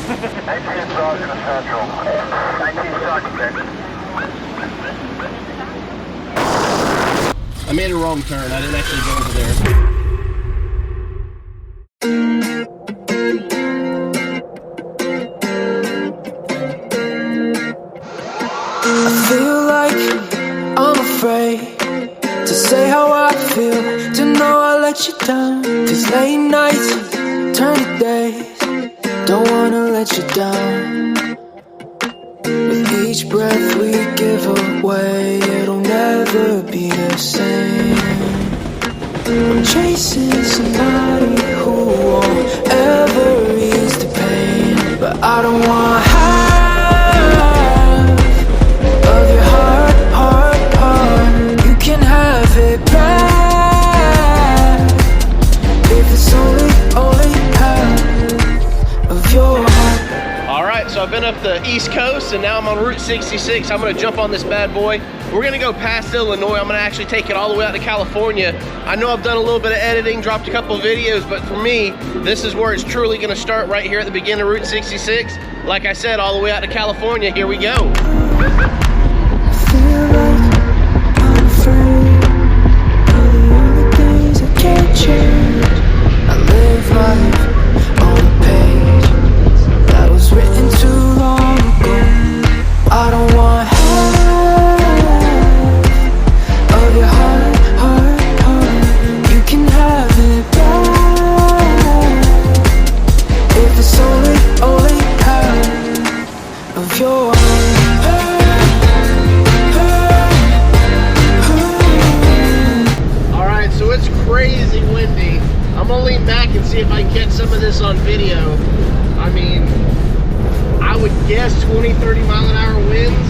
18 Sergeant Central. 19 Sergeant. I made a wrong turn. I didn't actually go over there. I feel like I'm afraid to say how I feel, to know I let you down. These late nights turn to days, don't wanna let you down. With each breath we give away, it'll never be the same. I'm chasing somebody who won't ever ease the pain, but I don't want half of your heart, heart, heart. You can have it back if it's only half of your heart. Alright, so I've been up the East Coast and now I'm on Route 66. I'm gonna jump on this bad boy. We're gonna go past Illinois. I'm gonna actually take it all the way out to California. I know I've done a little bit of editing, dropped a couple of videos, but for me, this is where it's truly gonna start, right here at the beginning of Route 66. Like I said, all the way out to California. Here we go. See if I can catch some of this on video. I mean, I would guess 20-30 mile an hour winds.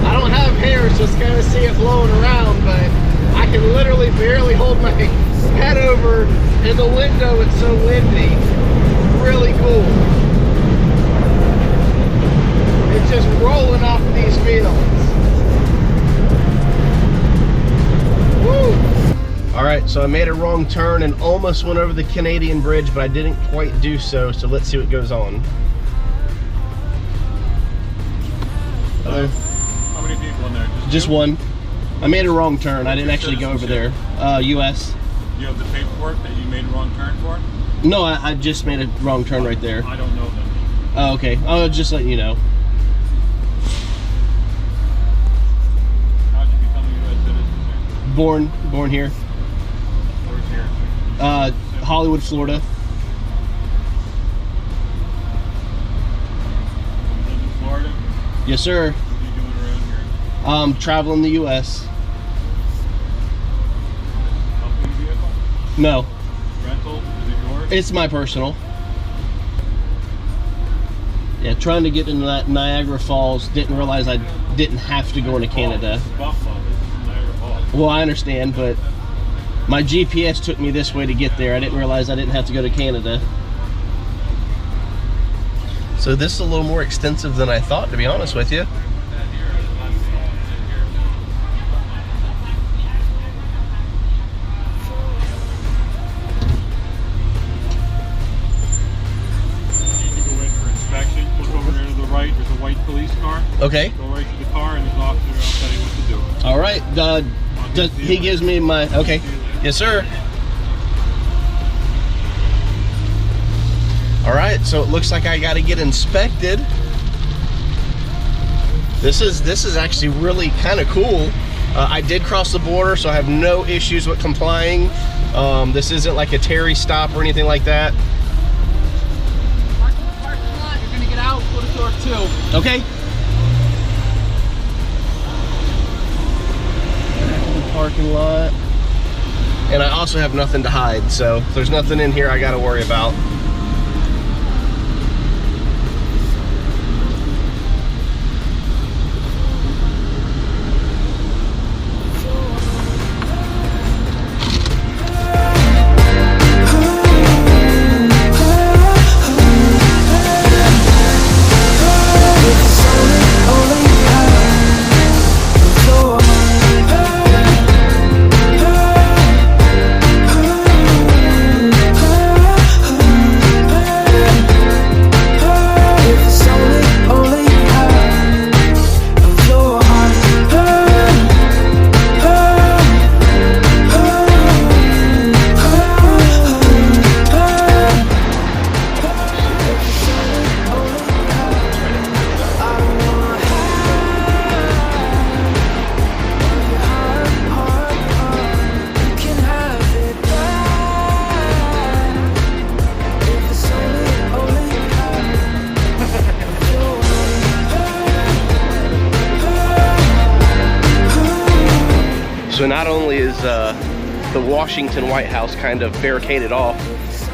I don't have hair, so it's kind of see it blowing around, but I can literally barely hold my head over in the window. It's so windy. Really cool. It's just rolling off of these fields. Woo! Alright, so I made a wrong turn and almost went over the Canadian bridge, but I didn't quite do so, so let's see what goes on. Hello. How many people in there? Just one. I made a wrong turn. I didn't actually go over there. US. You have the paperwork that you made a wrong turn for? No, I just made a wrong turn right there. I don't know them. Oh, okay. I'll just let you know. How'd you become a U.S. citizen? Born here. Where's here? Hollywood, Florida. You live in Florida? Yes, sir. What are you doing around here? Traveling the U.S. Company vehicle? No, Rental? Is it yours? it's my personal. Yeah, trying to get into that Niagara Falls. Didn't realize I didn't have to go into Canada. This is Buffalo. This is Niagara Falls. Well, I understand, but my GPS took me this way to get there. I didn't realize I didn't have to go to Canada. So this is a little more extensive than I thought, to be honest with you. There's a white police car. Okay. Go right to the car and the officer will tell you what to do. All right. He gives me my... Okay. Yes, sir. All right. So it looks like I got to get inspected. This is actually really kind of cool. I did cross the border, so I have no issues with complying. This isn't like a Terry stop or anything like that. You're gonna get out, go to door 2. Okay. Parking lot. And I also have nothing to hide, so there's nothing in here I gotta worry about. So not only is the Washington White House kind of barricaded off,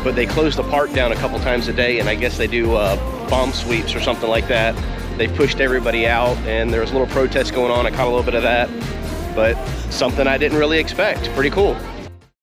but they close the park down a couple times a day, and I guess they do bomb sweeps or something like that. They've pushed everybody out, and there was a little protest going on. I caught a little bit of that, but something I didn't really expect. Pretty cool.